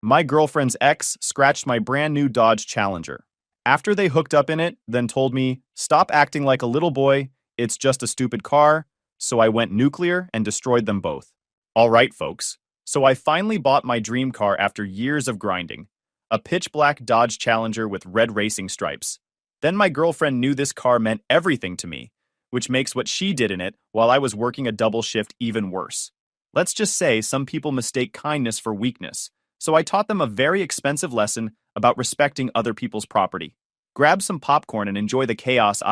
My girlfriend's ex scratched my brand new Dodge Challenger. After they hooked up in it, then told me, stop acting like a little boy, it's just a stupid car, so I went nuclear and destroyed them both. Alright, folks. So I finally bought my dream car after years of grinding. A pitch black Dodge Challenger with red racing stripes. Then my girlfriend knew this car meant everything to me, which makes what she did in it while I was working a double shift even worse. Let's just say some people mistake kindness for weakness, so I taught them a very expensive lesson about respecting other people's property. Grab some popcorn and enjoy the chaos.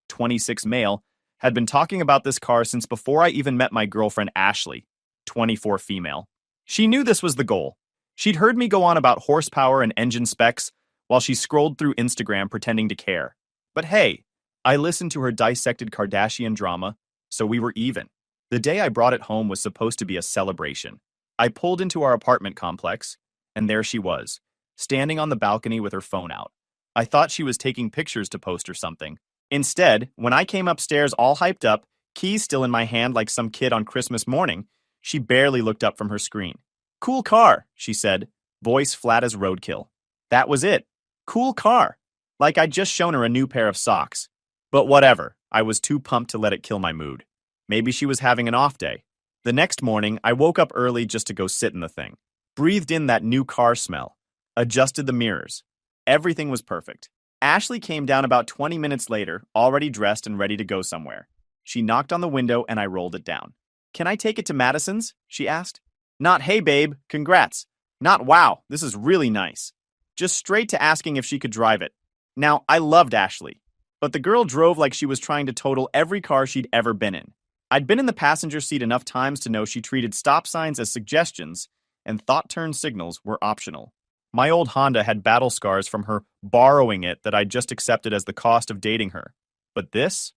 26 male, had been talking about this car since before I even met my girlfriend Ashley, 24 female. She knew this was the goal. She'd heard me go on about horsepower and engine specs while she scrolled through Instagram pretending to care. But hey, I listened to her dissected Kardashian drama, so we were even. The day I brought it home was supposed to be a celebration. I pulled into our apartment complex, and there she was, standing on the balcony with her phone out. I thought she was taking pictures to post or something. Instead, when I came upstairs all hyped up, keys still in my hand like some kid on Christmas morning, she barely looked up from her screen. Cool car, she said, voice flat as roadkill. That was it. Cool car. Like I'd just shown her a new pair of socks. But whatever, I was too pumped to let it kill my mood. Maybe she was having an off day. The next morning, I woke up early just to go sit in the thing. Breathed in that new car smell. Adjusted the mirrors. Everything was perfect. Ashley came down about 20 minutes later, already dressed and ready to go somewhere. She knocked on the window and I rolled it down. Can I take it to Madison's? She asked. Not, hey babe, congrats. Not, wow, this is really nice. Just straight to asking if she could drive it. Now, I loved Ashley, but the girl drove like she was trying to total every car she'd ever been in. I'd been in the passenger seat enough times to know she treated stop signs as suggestions and thought turn signals were optional. My old Honda had battle scars from her borrowing it that I'd just accepted as the cost of dating her. But this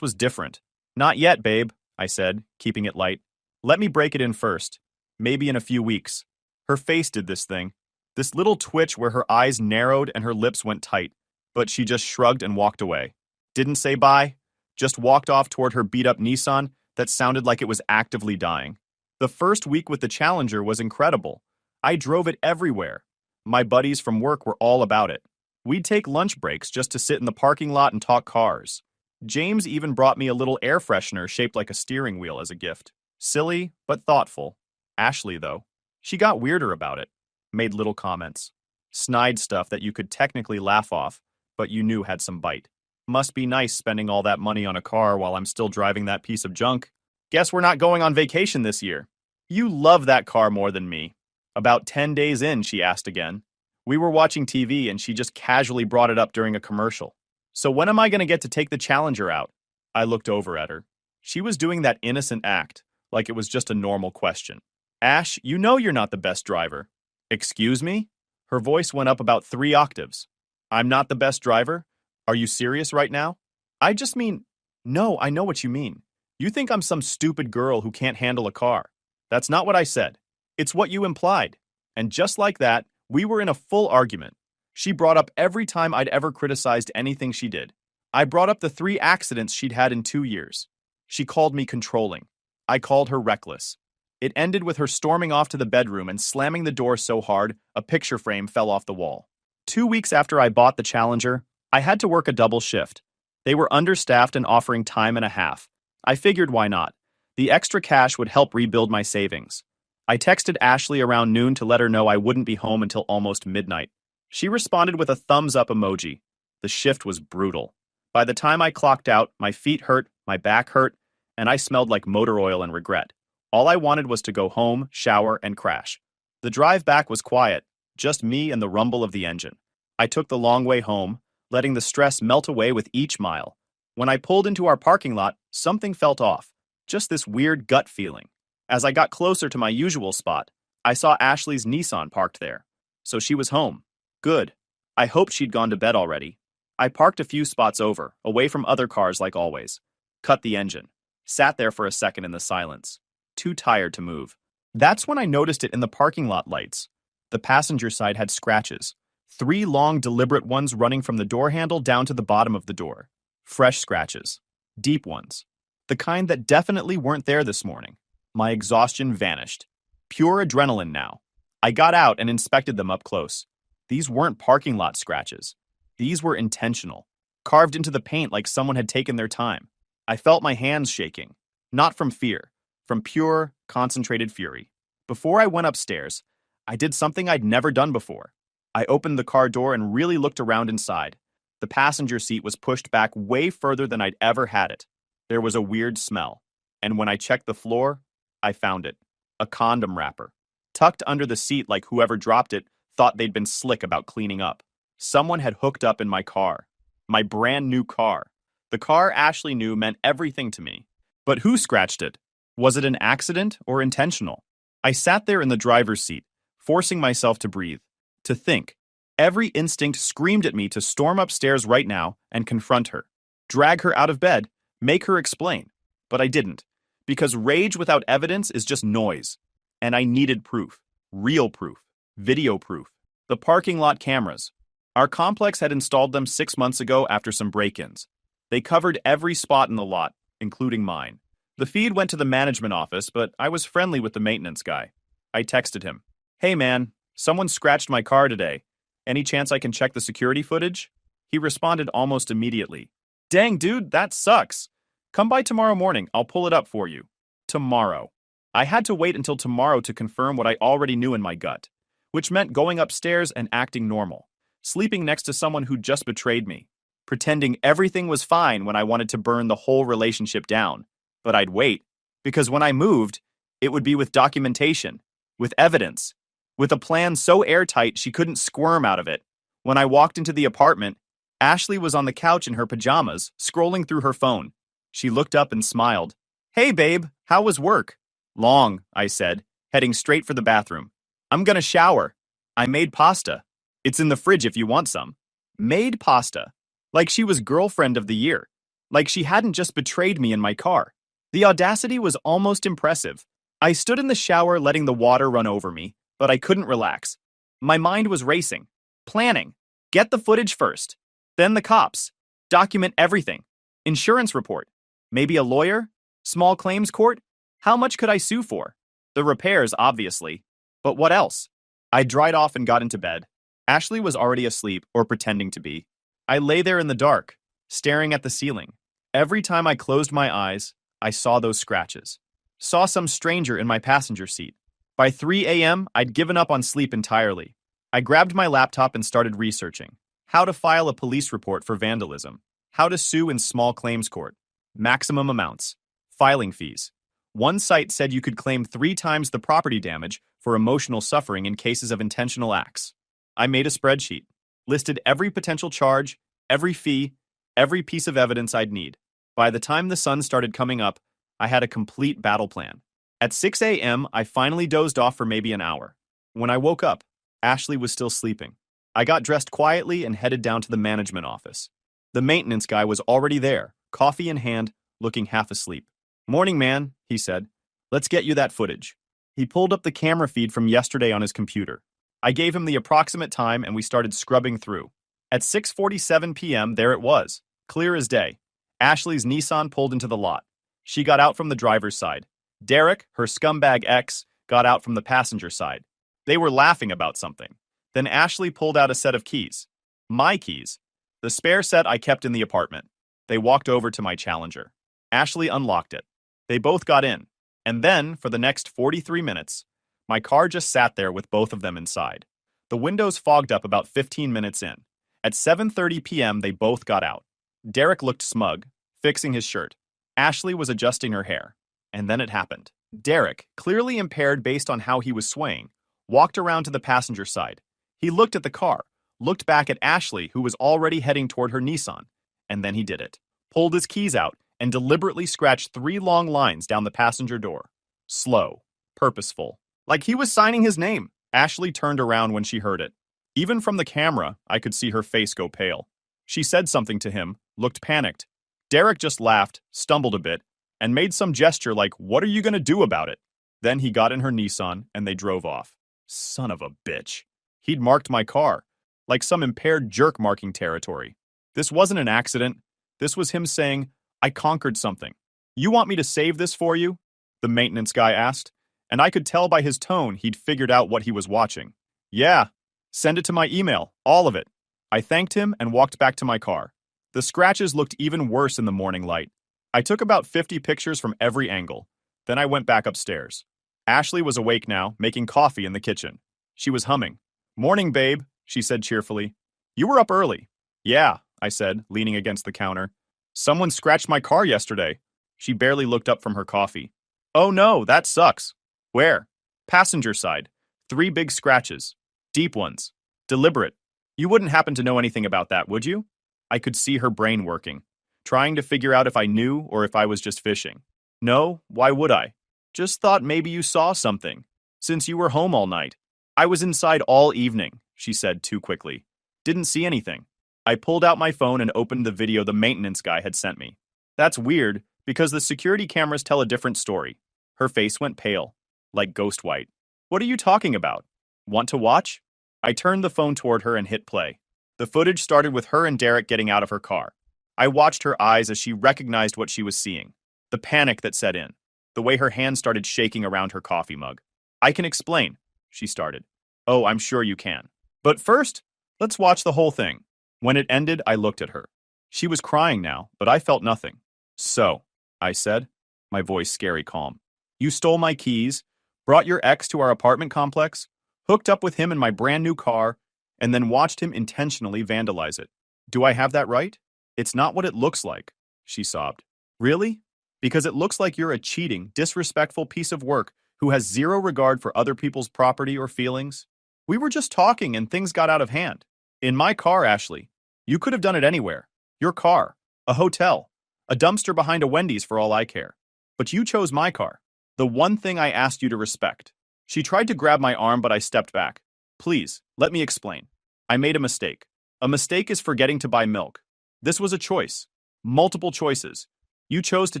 was different. Not yet, babe, I said, keeping it light. Let me break it in first. Maybe in a few weeks. Her face did this thing. This little twitch where her eyes narrowed and her lips went tight. But she just shrugged and walked away. Didn't say bye. Just walked off toward her beat-up Nissan that sounded like it was actively dying. The first week with the Challenger was incredible. I drove it everywhere. My buddies from work were all about it. We'd take lunch breaks just to sit in the parking lot and talk cars. James even brought me a little air freshener shaped like a steering wheel as a gift. Silly, but thoughtful. Ashley, though, she got weirder about it. Made little comments. Snide stuff that you could technically laugh off, but you knew had some bite. Must be nice spending all that money on a car while I'm still driving that piece of junk. Guess we're not going on vacation this year. You love that car more than me. About 10 days in, she asked again. We were watching TV and she just casually brought it up during a commercial. So when am I going to get to take the Challenger out? I looked over at her. She was doing that innocent act, like it was just a normal question. Ash, you know you're not the best driver. Excuse me? Her voice went up about 3 octaves. I'm not the best driver? Are you serious right now? I just mean, no, I know what you mean. You think I'm some stupid girl who can't handle a car. That's not what I said. It's what you implied. And just like that, we were in a full argument. She brought up every time I'd ever criticized anything she did. I brought up the 3 accidents she'd had in 2 years. She called me controlling. I called her reckless. It ended with her storming off to the bedroom and slamming the door so hard, a picture frame fell off the wall. 2 weeks after I bought the Challenger, I had to work a double shift. They were understaffed and offering time and a half. I figured why not. The extra cash would help rebuild my savings. I texted Ashley around noon to let her know I wouldn't be home until almost midnight. She responded with a thumbs up emoji. The shift was brutal. By the time I clocked out, my feet hurt, my back hurt, and I smelled like motor oil and regret. All I wanted was to go home, shower, and crash. The drive back was quiet, just me and the rumble of the engine. I took the long way home, letting the stress melt away with each mile. When I pulled into our parking lot, something felt off. Just this weird gut feeling. As I got closer to my usual spot, I saw Ashley's Nissan parked there. So she was home. Good. I hoped she'd gone to bed already. I parked a few spots over, away from other cars like always. Cut the engine. Sat there for a second in the silence. Too tired to move. That's when I noticed it in the parking lot lights. The passenger side had scratches. 3 long, deliberate ones running from the door handle down to the bottom of the door. Fresh scratches. Deep ones. The kind that definitely weren't there this morning. My exhaustion vanished. Pure adrenaline now. I got out and inspected them up close. These weren't parking lot scratches. These were intentional, carved into the paint like someone had taken their time. I felt my hands shaking, not from fear, from pure, concentrated fury. Before I went upstairs, I did something I'd never done before. I opened the car door and really looked around inside. The passenger seat was pushed back way further than I'd ever had it. There was a weird smell, and when I checked the floor, I found it. A condom wrapper, tucked under the seat like whoever dropped it thought they'd been slick about cleaning up. Someone had hooked up in my car. My brand new car. The car Ashley knew meant everything to me. But who scratched it? Was it an accident or intentional? I sat there in the driver's seat, forcing myself to breathe, to think. Every instinct screamed at me to storm upstairs right now and confront her. Drag her out of bed, make her explain. But I didn't, because rage without evidence is just noise. And I needed proof. Real proof. Video proof. The parking lot cameras. Our complex had installed them 6 months ago after some break-ins. They covered every spot in the lot, including mine. The feed went to the management office, but I was friendly with the maintenance guy. I texted him, "Hey man, someone scratched my car today. Any chance I can check the security footage?" He responded almost immediately. "Dang dude, that sucks. Come by tomorrow morning, I'll pull it up for you." Tomorrow. I had to wait until tomorrow to confirm what I already knew in my gut, which meant going upstairs and acting normal, sleeping next to someone who just betrayed me, pretending everything was fine when I wanted to burn the whole relationship down. But I'd wait, because when I moved, it would be with documentation, with evidence, with a plan so airtight she couldn't squirm out of it. When I walked into the apartment, Ashley was on the couch in her pajamas, scrolling through her phone. She looked up and smiled. "Hey babe, how was work?" "Long," I said, heading straight for the bathroom. "I'm gonna shower. I made pasta. It's in the fridge if you want some." Made pasta. Like she was girlfriend of the year. Like she hadn't just betrayed me in my car. The audacity was almost impressive. I stood in the shower letting the water run over me, but I couldn't relax. My mind was racing. Planning. Get the footage first. Then the cops. Document everything. Insurance report. Maybe a lawyer? Small claims court? How much could I sue for? The repairs, obviously. But what else? I dried off and got into bed. Ashley was already asleep, or pretending to be. I lay there in the dark, staring at the ceiling. Every time I closed my eyes, I saw those scratches. Saw some stranger in my passenger seat. By 3 a.m., I'd given up on sleep entirely. I grabbed my laptop and started researching. How to file a police report for vandalism. How to sue in small claims court. Maximum amounts. Filing fees. One site said you could claim 3 times the property damage for emotional suffering in cases of intentional acts. I made a spreadsheet. Listed every potential charge, every fee, every piece of evidence I'd need. By the time the sun started coming up, I had a complete battle plan. At 6 a.m., I finally dozed off for maybe an hour. When I woke up, Ashley was still sleeping. I got dressed quietly and headed down to the management office. The maintenance guy was already there, coffee in hand, looking half asleep. "Morning, man," he said. "Let's get you that footage." He pulled up the camera feed from yesterday on his computer. I gave him the approximate time and we started scrubbing through. At 6:47 p.m., there it was, clear as day. Ashley's Nissan pulled into the lot. She got out from the driver's side. Derek, her scumbag ex, got out from the passenger side. They were laughing about something. Then Ashley pulled out a set of keys. My keys. The spare set I kept in the apartment. They walked over to my Challenger. Ashley unlocked it. They both got in. And then, for the next 43 minutes, my car just sat there with both of them inside. The windows fogged up about 15 minutes in. At 7:30 p.m., they both got out. Derek looked smug, fixing his shirt. Ashley was adjusting her hair. And then it happened. Derek, clearly impaired based on how he was swaying, walked around to the passenger side. He looked at the car, looked back at Ashley, who was already heading toward her Nissan, and then he did it. Pulled his keys out and deliberately scratched 3 long lines down the passenger door. Slow, purposeful, like he was signing his name. Ashley turned around when she heard it. Even from the camera, I could see her face go pale. She said something to him, looked panicked. Derek just laughed, stumbled a bit, and made some gesture like, "What are you gonna do about it?" Then he got in her Nissan and they drove off. Son of a bitch. He'd marked my car, like some impaired jerk marking territory. This wasn't an accident. This was him saying, "I conquered something. You want me to save this for you?" The maintenance guy asked, and I could tell by his tone he'd figured out what he was watching. Yeah, send it to my email, all of it. I thanked him and walked back to my car. The scratches looked even worse in the morning light. I took about 50 pictures from every angle. Then I went back upstairs. Ashley was awake now, making coffee in the kitchen. She was humming. Morning, babe, she said cheerfully. You were up early. Yeah, I said, leaning against the counter. Someone scratched my car yesterday. She barely looked up from her coffee. Oh no, that sucks. Where? Passenger side. 3 big scratches. Deep ones. Deliberate. You wouldn't happen to know anything about that, would you? I could see her brain working, trying to figure out if I knew or if I was just fishing. No, why would I? Just thought maybe you saw something, since you were home all night. I was inside all evening, she said too quickly. Didn't see anything. I pulled out my phone and opened the video the maintenance guy had sent me. That's weird, because the security cameras tell a different story. Her face went pale, like ghost white. What are you talking about? Want to watch? I turned the phone toward her and hit play. The footage started with her and Derek getting out of her car. I watched her eyes as she recognized what she was seeing. The panic that set in. The way her hand started shaking around her coffee mug. I can explain, she started. Oh, I'm sure you can. But first, let's watch the whole thing. When it ended, I looked at her. She was crying now, but I felt nothing. So, I said, my voice scary calm. You stole my keys, brought your ex to our apartment complex, hooked up with him in my brand new car, and then watched him intentionally vandalize it. Do I have that right? It's not what it looks like, she sobbed. Really? Because it looks like you're a cheating, disrespectful piece of work who has zero regard for other people's property or feelings? We were just talking and things got out of hand. In my car, Ashley. You could have done it anywhere. Your car. A hotel. A dumpster behind a Wendy's for all I care. But you chose my car. The one thing I asked you to respect. She tried to grab my arm, but I stepped back. Please, let me explain. I made a mistake. A mistake is forgetting to buy milk. This was a choice. Multiple choices. You chose to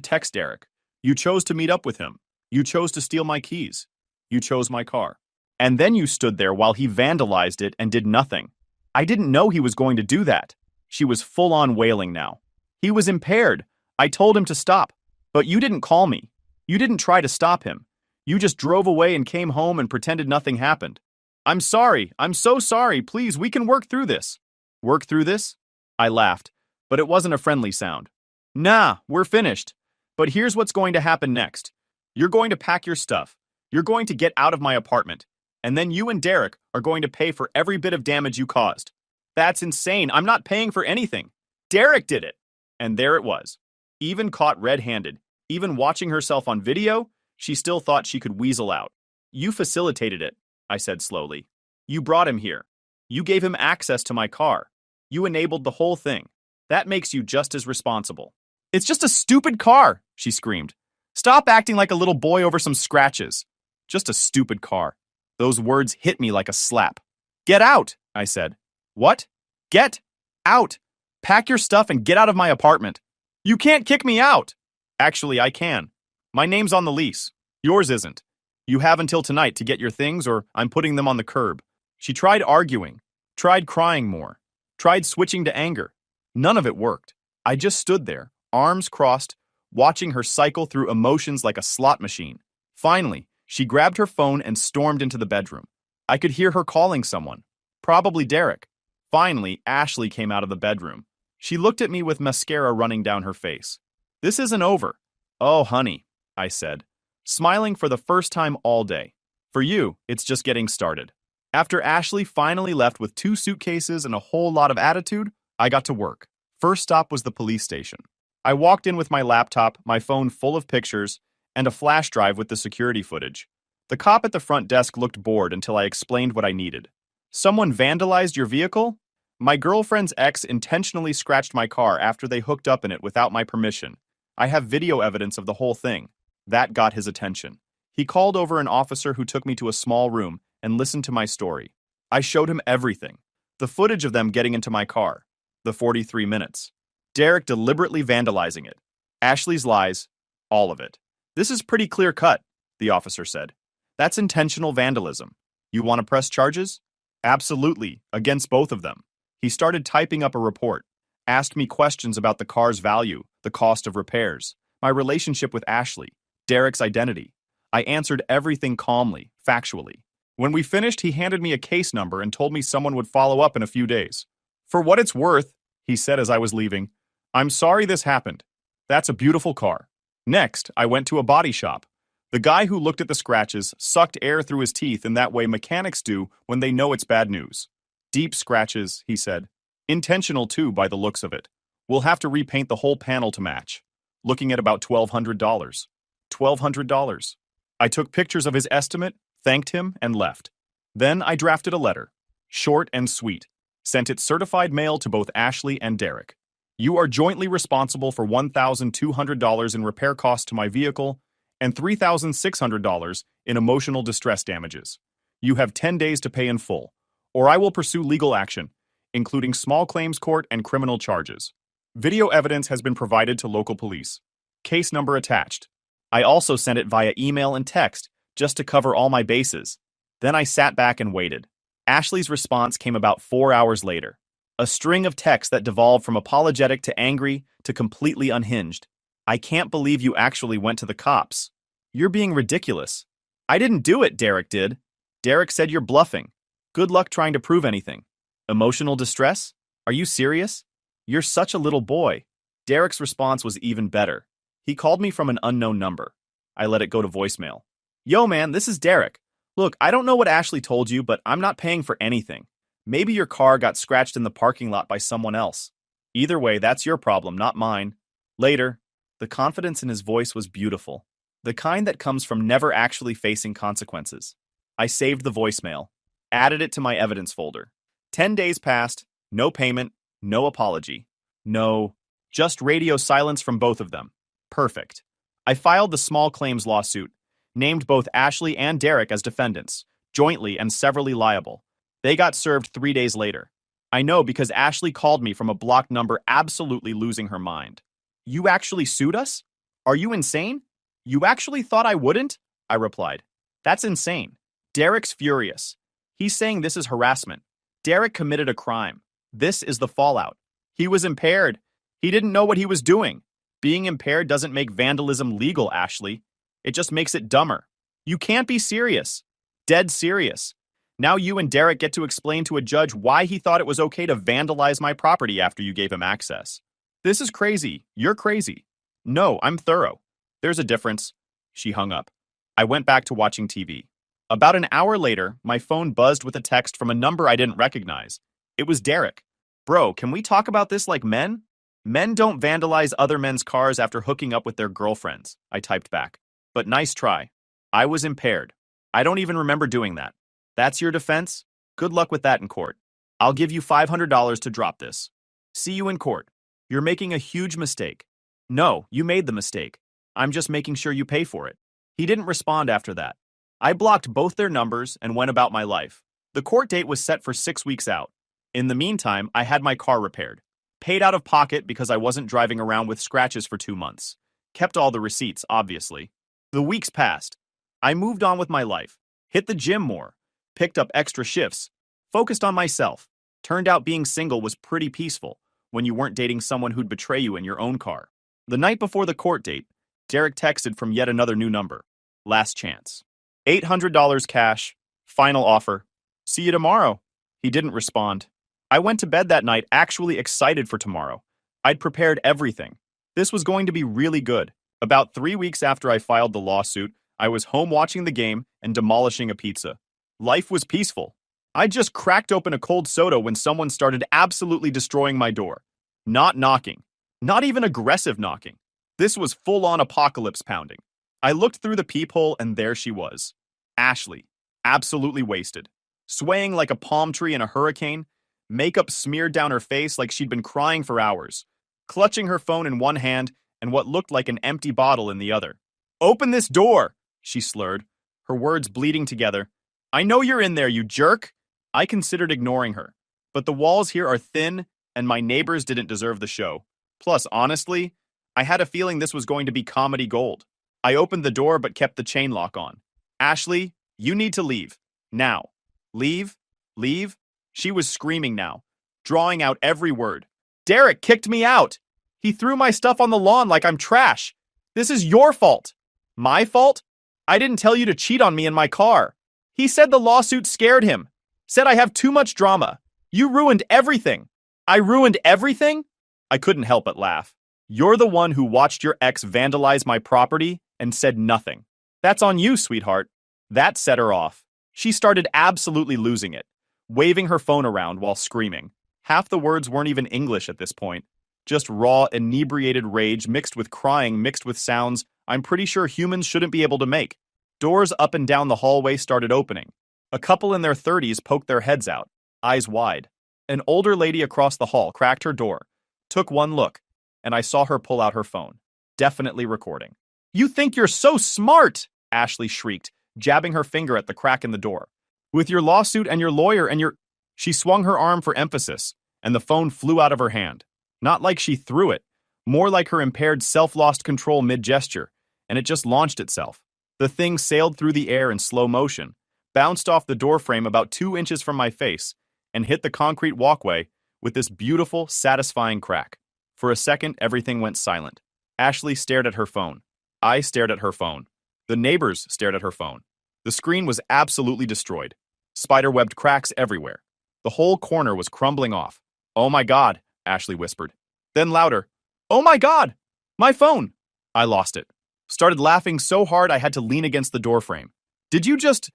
text Derek. You chose to meet up with him. You chose to steal my keys. You chose my car. And then you stood there while he vandalized it and did nothing. I didn't know he was going to do that. She was full-on wailing now. He was impaired. I told him to stop. But you didn't call me. You didn't try to stop him. You just drove away and came home and pretended nothing happened. I'm sorry. I'm so sorry. Please, we can work through this. Work through this? I laughed, but it wasn't a friendly sound. Nah, we're finished. But here's what's going to happen next. You're going to pack your stuff. You're going to get out of my apartment. And then you and Derek are going to pay for every bit of damage you caused. That's insane. I'm not paying for anything. Derek did it. And there it was. Even caught red-handed, even watching herself on video, she still thought she could weasel out. You facilitated it, I said slowly. You brought him here. You gave him access to my car. You enabled the whole thing. That makes you just as responsible. It's just a stupid car, she screamed. Stop acting like a little boy over some scratches. Just a stupid car. Those words hit me like a slap. Get out, I said. What? Get out. Pack your stuff and get out of my apartment. You can't kick me out. Actually, I can. My name's on the lease. Yours isn't. You have until tonight to get your things or I'm putting them on the curb. She tried arguing, tried crying more, tried switching to anger. None of it worked. I just stood there, arms crossed, watching her cycle through emotions like a slot machine. Finally, she grabbed her phone and stormed into the bedroom. I could hear her calling someone. Probably Derek. Finally, Ashley came out of the bedroom. She looked at me with mascara running down her face. This isn't over. Oh, honey, I said, smiling for the first time all day. For you, it's just getting started. After Ashley finally left with 2 suitcases and a whole lot of attitude, I got to work. First stop was the police station. I walked in with my laptop, my phone full of pictures, and a flash drive with the security footage. The cop at the front desk looked bored until I explained what I needed. Someone vandalized your vehicle? My girlfriend's ex intentionally scratched my car after they hooked up in it without my permission. I have video evidence of the whole thing. That got his attention. He called over an officer who took me to a small room and listened to my story. I showed him everything. The footage of them getting into my car. The 43 minutes. Derek deliberately vandalizing it. Ashley's lies. All of it. This is pretty clear cut, the officer said. That's intentional vandalism. You want to press charges? Absolutely, against both of them. He started typing up a report, asked me questions about the car's value, the cost of repairs, my relationship with Ashley, Derek's identity. I answered everything calmly, factually. When we finished, he handed me a case number and told me someone would follow up in a few days. For what it's worth, he said as I was leaving, I'm sorry this happened. That's a beautiful car. Next, I went to a body shop. The guy who looked at the scratches sucked air through his teeth in that way mechanics do when they know it's bad news. Deep scratches, he said. Intentional too, by the looks of it. We'll have to repaint the whole panel to match. Looking at about $1,200. $1,200. I took pictures of his estimate, thanked him, and left. Then I drafted a letter. Short and sweet. Sent it certified mail to both Ashley and Derek. You are jointly responsible for $1,200 in repair costs to my vehicle and $3,600 in emotional distress damages. You have 10 days to pay in full, or I will pursue legal action, including small claims court and criminal charges. Video evidence has been provided to local police. Case number attached. I also sent it via email and text, just to cover all my bases. Then I sat back and waited. Ashley's response came about 4 hours later. A string of texts that devolved from apologetic to angry to completely unhinged. I can't believe you actually went to the cops. You're being ridiculous. I didn't do it, Derek did. Derek said you're bluffing. Good luck trying to prove anything. Emotional distress? Are you serious? You're such a little boy. Derek's response was even better. He called me from an unknown number. I let it go to voicemail. Yo, man, this is Derek. Look, I don't know what Ashley told you, but I'm not paying for anything. Maybe your car got scratched in the parking lot by someone else. Either way, that's your problem, not mine. Later. The confidence in his voice was beautiful. The kind that comes from never actually facing consequences. I saved the voicemail. Added it to my evidence folder. 10 days passed. No payment. No apology. No. Just radio silence from both of them. Perfect. I filed the small claims lawsuit. Named both Ashley and Derek as defendants, jointly and severally liable. They got served 3 days later. I know because Ashley called me from a blocked number absolutely losing her mind. You actually sued us? Are you insane? You actually thought I wouldn't? I replied. That's insane. Derek's furious. He's saying this is harassment. Derek committed a crime. This is the fallout. He was impaired. He didn't know what he was doing. Being impaired doesn't make vandalism legal, Ashley. It just makes it dumber. You can't be serious. Dead serious. Now you and Derek get to explain to a judge why he thought it was okay to vandalize my property after you gave him access. This is crazy. You're crazy. No, I'm thorough. There's a difference. She hung up. I went back to watching TV. About an hour later, my phone buzzed with a text from a number I didn't recognize. It was Derek. Bro, can we talk about this like men? Men don't vandalize other men's cars after hooking up with their girlfriends, I typed back. But nice try. I was impaired. I don't even remember doing that. That's your defense? Good luck with that in court. I'll give you $500 to drop this. See you in court. You're making a huge mistake. No, you made the mistake. I'm just making sure you pay for it. He didn't respond after that. I blocked both their numbers and went about my life. The court date was set for 6 weeks out. In the meantime, I had my car repaired. Paid out of pocket because I wasn't driving around with scratches for 2 months. Kept all the receipts, obviously. The weeks passed. I moved on with my life. Hit the gym more. Picked up extra shifts. Focused on myself. Turned out being single was pretty peaceful when you weren't dating someone who'd betray you in your own car. The night before the court date, Derek texted from yet another new number. Last chance. $800 cash. Final offer. See you tomorrow. He didn't respond. I went to bed that night actually excited for tomorrow. I'd prepared everything. This was going to be really good. About 3 weeks after I filed the lawsuit, I was home watching the game and demolishing a pizza. Life was peaceful. I just cracked open a cold soda when someone started absolutely destroying my door. Not knocking. Not even aggressive knocking. This was full-on apocalypse pounding. I looked through the peephole and there she was. Ashley. Absolutely wasted. Swaying like a palm tree in a hurricane. Makeup smeared down her face like she'd been crying for hours. Clutching her phone in one hand and what looked like an empty bottle in the other. Open this door, she slurred, her words bleeding together. I know you're in there, you jerk. I considered ignoring her, but the walls here are thin and my neighbors didn't deserve the show. Plus, honestly, I had a feeling this was going to be comedy gold. I opened the door but kept the chain lock on. Ashley, you need to leave. Now. Leave? Leave? She was screaming now, drawing out every word. Derek kicked me out. He threw my stuff on the lawn like I'm trash. This is your fault. My fault? I didn't tell you to cheat on me in my car. He said the lawsuit scared him. Said I have too much drama. You ruined everything. I ruined everything? I couldn't help but laugh. You're the one who watched your ex vandalize my property and said nothing. That's on you, sweetheart. That set her off. She started absolutely losing it, waving her phone around while screaming. Half the words weren't even English at this point. Just raw, inebriated rage mixed with crying, mixed with sounds I'm pretty sure humans shouldn't be able to make. Doors up and down the hallway started opening. A couple in their 30s poked their heads out, eyes wide. An older lady across the hall cracked her door, took one look, and I saw her pull out her phone, definitely recording. You think you're so smart, Ashley shrieked, jabbing her finger at the crack in the door. With your lawsuit and your lawyer and your... She swung her arm for emphasis, and the phone flew out of her hand. Not like she threw it, more like her impaired self lost control mid-gesture, and it just launched itself. The thing sailed through the air in slow motion, bounced off the doorframe about 2 inches from my face, and hit the concrete walkway with this beautiful, satisfying crack. For a second, everything went silent. Ashley stared at her phone. I stared at her phone. The neighbors stared at her phone. The screen was absolutely destroyed. Spider-webbed cracks everywhere. The whole corner was crumbling off. Oh my God, Ashley whispered. Then louder, oh my God, my phone. I lost it. Started laughing so hard I had to lean against the doorframe. Did you just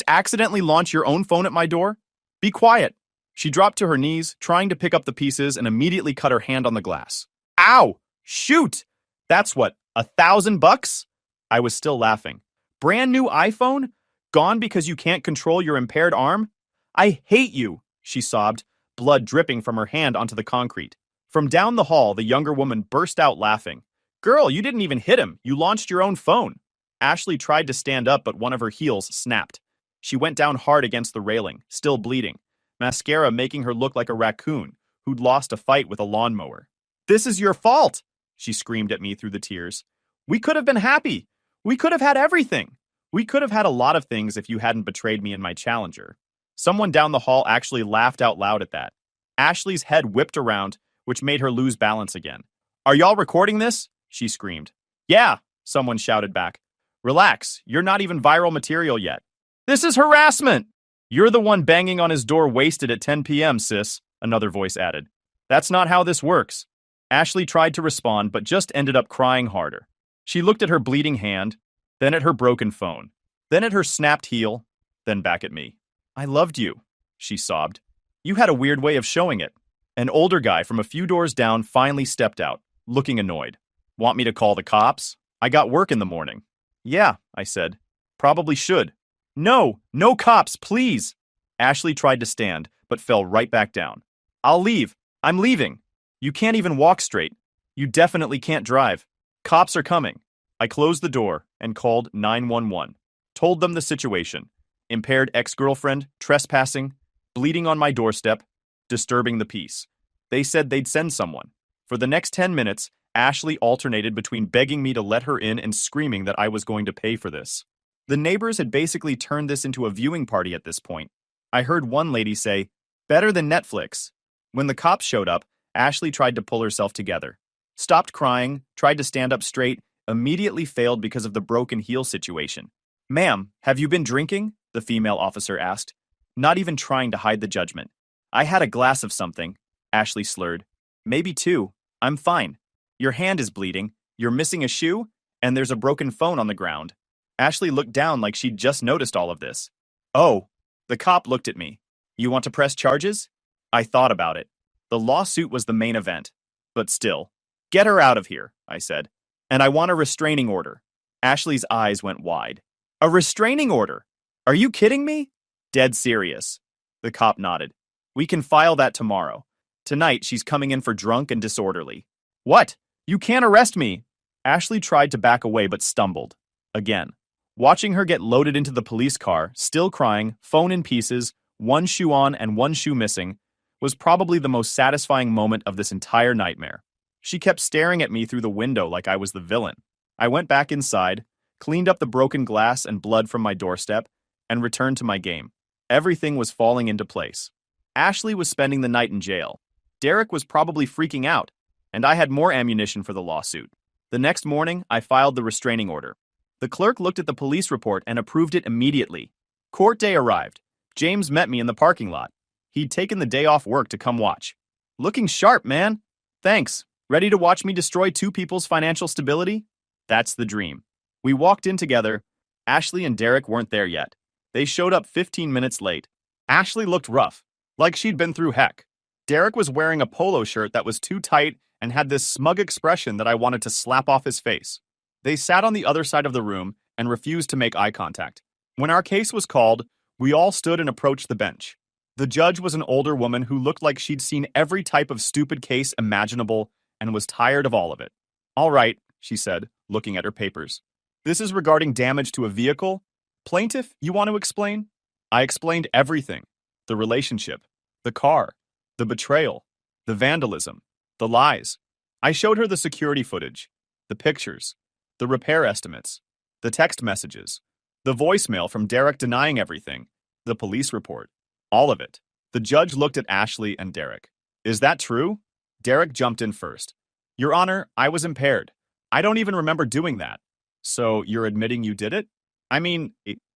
accidentally launch your own phone at my door? Be quiet. She dropped to her knees, trying to pick up the pieces, and immediately cut her hand on the glass. Ow! Shoot! That's what, $1,000? I was still laughing. Brand new iPhone? Gone because you can't control your impaired arm? I hate you, she sobbed, blood dripping from her hand onto the concrete. From down the hall, the younger woman burst out laughing. Girl, you didn't even hit him. You launched your own phone. Ashley tried to stand up, but one of her heels snapped. She went down hard against the railing, still bleeding, mascara making her look like a raccoon who'd lost a fight with a lawnmower. This is your fault, she screamed at me through the tears. We could have been happy. We could have had everything. We could have had a lot of things if you hadn't betrayed me and my challenger. Someone down the hall actually laughed out loud at that. Ashley's head whipped around, which made her lose balance again. Are y'all recording this? She screamed. Yeah, someone shouted back. Relax, you're not even viral material yet. This is harassment! You're the one banging on his door wasted at 10 p.m., sis, another voice added. That's not how this works. Ashley tried to respond, but just ended up crying harder. She looked at her bleeding hand, then at her broken phone, then at her snapped heel, then back at me. I loved you, she sobbed. You had a weird way of showing it. An older guy from a few doors down finally stepped out, looking annoyed. Want me to call the cops? I got work in the morning. Yeah, I said. Probably should. No, no cops, please. Ashley tried to stand, but fell right back down. I'll leave. I'm leaving. You can't even walk straight. You definitely can't drive. Cops are coming. I closed the door and called 911. Told them the situation. Impaired ex-girlfriend, trespassing, bleeding on my doorstep, disturbing the peace. They said they'd send someone. For the next 10 minutes, Ashley alternated between begging me to let her in and screaming that I was going to pay for this. The neighbors had basically turned this into a viewing party at this point. I heard one lady say, better than Netflix. When the cops showed up, Ashley tried to pull herself together. Stopped crying, tried to stand up straight, immediately failed because of the broken heel situation. Ma'am, have you been drinking? The female officer asked, not even trying to hide the judgment. I had a glass of something, Ashley slurred. Maybe two. I'm fine. Your hand is bleeding, you're missing a shoe, and there's a broken phone on the ground. Ashley looked down like she'd just noticed all of this. Oh, the cop looked at me. You want to press charges? I thought about it. The lawsuit was the main event. But still. Get her out of here, I said. And I want a restraining order. Ashley's eyes went wide. A restraining order? Are you kidding me? Dead serious. The cop nodded. We can file that tomorrow. Tonight, she's coming in for drunk and disorderly. What? You can't arrest me. Ashley tried to back away but stumbled. Again. Watching her get loaded into the police car, still crying, phone in pieces, one shoe on and one shoe missing, was probably the most satisfying moment of this entire nightmare. She kept staring at me through the window like I was the villain. I went back inside, cleaned up the broken glass and blood from my doorstep, and returned to my game. Everything was falling into place. Ashley was spending the night in jail. Derek was probably freaking out, and I had more ammunition for the lawsuit. The next morning, I filed the restraining order. The clerk looked at the police report and approved it immediately. Court day arrived. James met me in the parking lot. He'd taken the day off work to come watch. Looking sharp, man. Thanks. Ready to watch me destroy two people's financial stability? That's the dream. We walked in together. Ashley and Derek weren't there yet. They showed up 15 minutes late. Ashley looked rough, like she'd been through heck. Derek was wearing a polo shirt that was too tight and had this smug expression that I wanted to slap off his face. They sat on the other side of the room and refused to make eye contact. When our case was called, we all stood and approached the bench. The judge was an older woman who looked like she'd seen every type of stupid case imaginable and was tired of all of it. All right, she said, looking at her papers. This is regarding damage to a vehicle. Plaintiff, you want to explain? I explained everything. The relationship, the car, the betrayal, the vandalism, the lies. I showed her the security footage, the pictures, the repair estimates, the text messages, the voicemail from Derek denying everything, the police report, all of it. The judge looked at Ashley and Derek. Is that true? Derek jumped in first. Your Honor, I was impaired. I don't even remember doing that. So you're admitting you did it? I mean,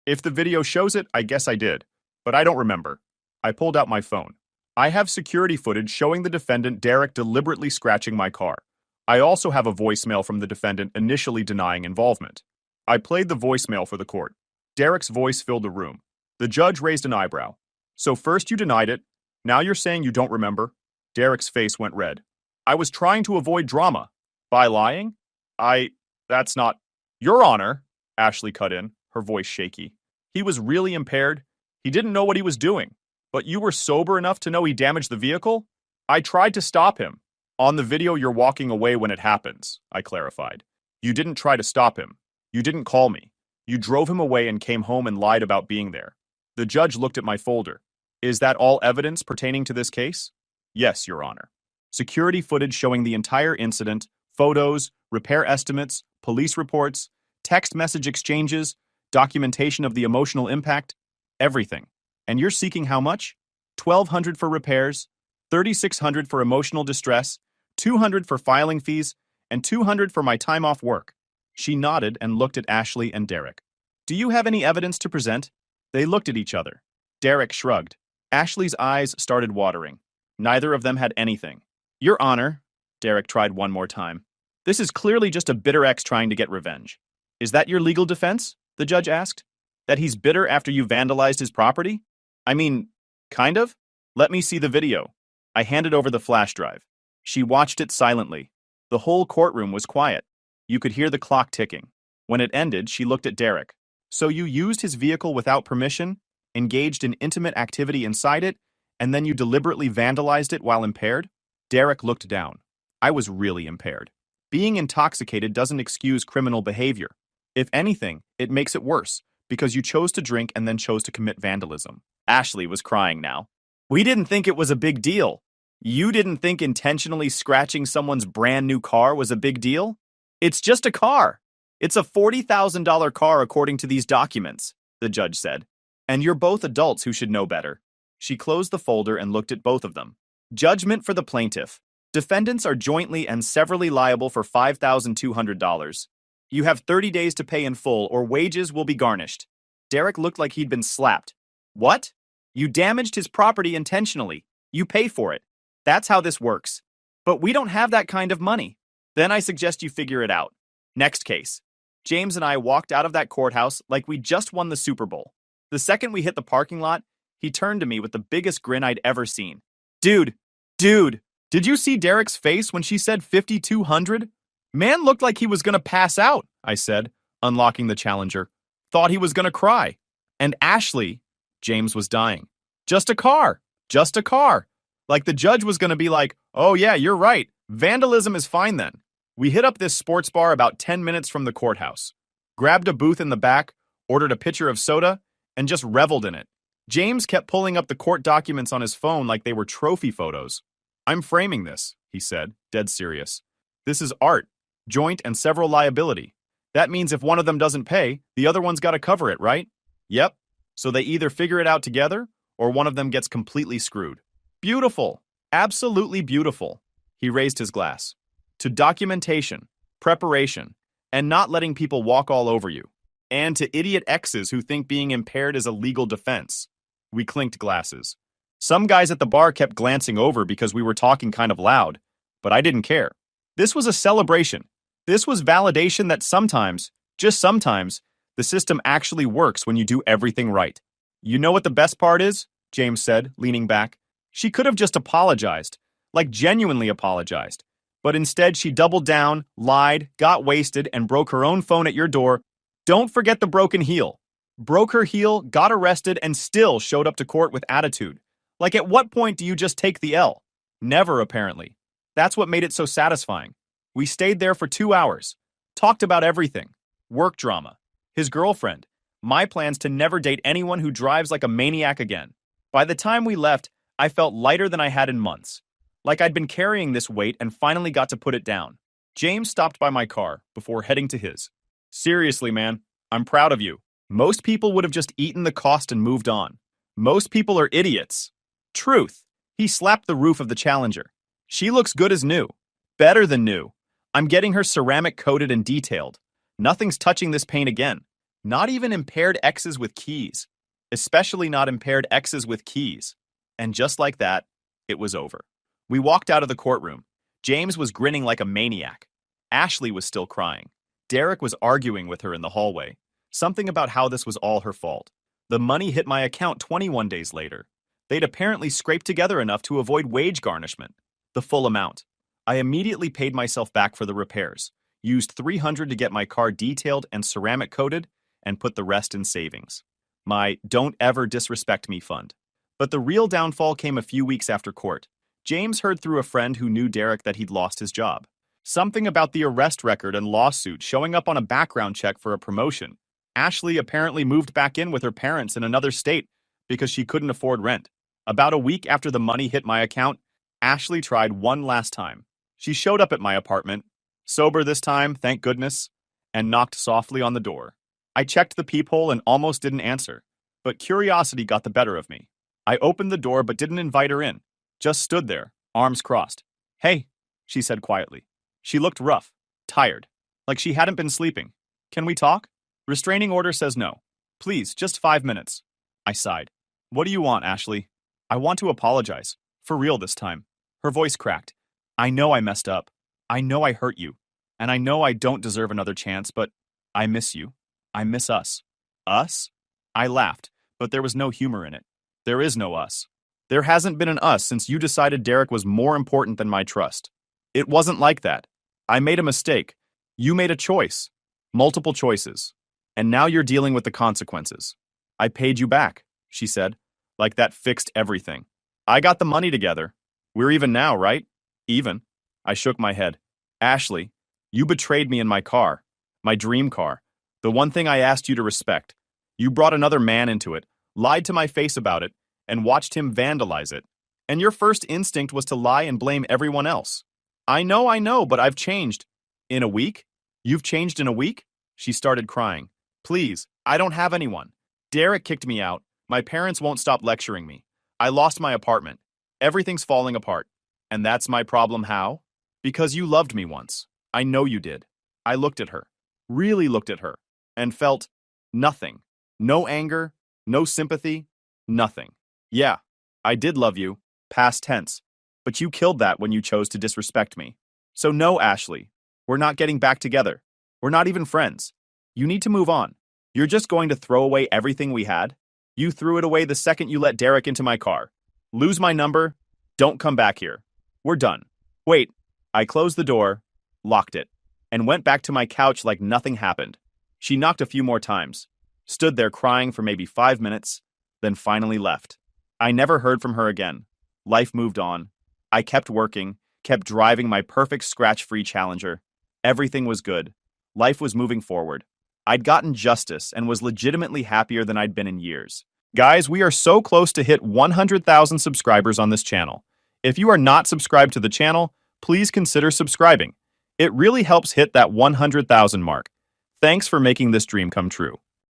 if the video shows it, I guess I did. But I don't remember. I pulled out my phone. I have security footage showing the defendant Derek deliberately scratching my car. I also have a voicemail from the defendant initially denying involvement. I played the voicemail for the court. Derek's voice filled the room. The judge raised an eyebrow. So first you denied it. Now you're saying you don't remember? Derek's face went red. I was trying to avoid drama. By lying? That's not... Your Honor, Ashley cut in, her voice shaky. He was really impaired. He didn't know what he was doing. But you were sober enough to know he damaged the vehicle? I tried to stop him. On the video, you're walking away when it happens, I clarified. You didn't try to stop him. You didn't call me. You drove him away and came home and lied about being there. The judge looked at my folder. Is that all evidence pertaining to this case? Yes, Your Honor. Security footage showing the entire incident, photos, repair estimates, police reports, text message exchanges, documentation of the emotional impact, everything. And you're seeking how much? $1,200 for repairs, $3,600 for emotional distress, $200 for filing fees, and $200 for my time off work. She nodded and looked at Ashley and Derek. Do you have any evidence to present? They looked at each other. Derek shrugged. Ashley's eyes started watering. Neither of them had anything. Your Honor, Derek tried one more time. This is clearly just a bitter ex trying to get revenge. Is that your legal defense? The judge asked. That he's bitter after you vandalized his property? I mean, kind of? Let me see the video. I handed over the flash drive. She watched it silently. The whole courtroom was quiet. You could hear the clock ticking. When it ended, she looked at Derek. So you used his vehicle without permission, engaged in intimate activity inside it, and then you deliberately vandalized it while impaired? Derek looked down. I was really impaired. Being intoxicated doesn't excuse criminal behavior. If anything, it makes it worse, because you chose to drink and then chose to commit vandalism. Ashley was crying now. We didn't think it was a big deal. You didn't think intentionally scratching someone's brand new car was a big deal? It's just a car. It's a $40,000 car according to these documents, the judge said. And you're both adults who should know better. She closed the folder and looked at both of them. Judgment for the plaintiff. Defendants are jointly and severally liable for $5,200. You have 30 days to pay in full or wages will be garnished. Derek looked like he'd been slapped. What? You damaged his property intentionally. You pay for it. That's how this works. But we don't have that kind of money. Then I suggest you figure it out. Next case. James and I walked out of that courthouse like we just won the Super Bowl. The second we hit the parking lot, he turned to me with the biggest grin I'd ever seen. Dude, did you see Derek's face when she said 5,200? Man looked like he was gonna pass out, I said, unlocking the Challenger. Thought he was gonna cry. And Ashley, James was dying. Just a car. Like the judge was gonna be like, oh yeah, you're right. Vandalism is fine then. We hit up this sports bar about 10 minutes from the courthouse. Grabbed a booth in the back, ordered a pitcher of soda, and just reveled in it. James kept pulling up the court documents on his phone like they were trophy photos. I'm framing this, he said, dead serious. This is art, joint and several liability. That means if one of them doesn't pay, the other one's got to cover it, right? Yep. So they either figure it out together, or one of them gets completely screwed. Beautiful. Absolutely beautiful. He raised his glass. To documentation, preparation, and not letting people walk all over you. And to idiot exes who think being impaired is a legal defense. We clinked glasses. Some guys at the bar kept glancing over because we were talking kind of loud, but I didn't care. This was a celebration. This was validation that sometimes, just sometimes, the system actually works when you do everything right. You know what the best part is? James said, leaning back. She could have just apologized, like genuinely apologized. But instead, she doubled down, lied, got wasted, and broke her own phone at your door. Don't forget the broken heel. Broke her heel, got arrested, and still showed up to court with attitude. Like, at what point do you just take the L? Never, apparently. That's what made it so satisfying. We stayed there for 2 hours. Talked about everything. Work drama. His girlfriend. My plans to never date anyone who drives like a maniac again. By the time we left, I felt lighter than I had in months. Like I'd been carrying this weight and finally got to put it down. James stopped by my car before heading to his. Seriously, man, I'm proud of you. Most people would have just eaten the cost and moved on. Most people are idiots. Truth. He slapped the roof of the Challenger. She looks good as new. Better than new. I'm getting her ceramic coated and detailed. Nothing's touching this paint again. Not even impaired exes with keys. Especially not impaired exes with keys. And just like that, it was over. We walked out of the courtroom. James was grinning like a maniac. Ashley was still crying. Derek was arguing with her in the hallway. Something about how this was all her fault. The money hit my account 21 days later. They'd apparently scraped together enough to avoid wage garnishment. The full amount. I immediately paid myself back for the repairs, used $300 to get my car detailed and ceramic coated, and put the rest in savings. My "don't ever disrespect me" fund. But the real downfall came a few weeks after court. James heard through a friend who knew Derek that he'd lost his job. Something about the arrest record and lawsuit showing up on a background check for a promotion. Ashley apparently moved back in with her parents in another state because she couldn't afford rent. About a week after the money hit my account, Ashley tried one last time. She showed up at my apartment, sober this time, thank goodness, and knocked softly on the door. I checked the peephole and almost didn't answer, but curiosity got the better of me. I opened the door but didn't invite her in, just stood there, arms crossed. "Hey," she said quietly. She looked rough, tired, like she hadn't been sleeping. "Can we talk?" Restraining order says no. "Please, just 5 minutes." I sighed. "What do you want, Ashley?" "I want to apologize. For real this time." Her voice cracked. "I know I messed up. I know I hurt you. And I know I don't deserve another chance, but I miss you. I miss us." "Us?" I laughed, but there was no humor in it. There is no us. There hasn't been an us since you decided Derek was more important than my trust. It wasn't like that. I made a mistake. You made a choice. Multiple choices. And now you're dealing with the consequences. "I paid you back," she said, like that fixed everything. "I got the money together. We're even now, right?" "Even." I shook my head. "Ashley, you betrayed me in my car. My dream car. The one thing I asked you to respect. You brought another man into it, lied to my face about it, and watched him vandalize it. And your first instinct was to lie and blame everyone else. I know, but I've changed." "In a week? You've changed in a week?" She started crying. "Please, I don't have anyone. Derek kicked me out. My parents won't stop lecturing me. I lost my apartment. Everything's falling apart. And that's my problem how? Because you loved me once. I know you did." I looked at her, really looked at her, and felt nothing. No anger, no sympathy, nothing. "Yeah, I did love you, past tense, but you killed that when you chose to disrespect me. So no, Ashley, we're not getting back together. We're not even friends. You need to move on. You're just going to throw away everything we had? You threw it away the second you let Derek into my car. Lose my number, don't come back here. We're done." "Wait." I closed the door, locked it, and went back to my couch like nothing happened. She knocked a few more times, stood there crying for maybe 5 minutes, then finally left. I never heard from her again. Life moved on. I kept working, kept driving my perfect scratch-free Challenger. Everything was good. Life was moving forward. I'd gotten justice and was legitimately happier than I'd been in years. Guys, we are so close to hit 100,000 subscribers on this channel. If you are not subscribed to the channel, please consider subscribing. It really helps hit that 100,000 mark. Thanks for making this dream come true.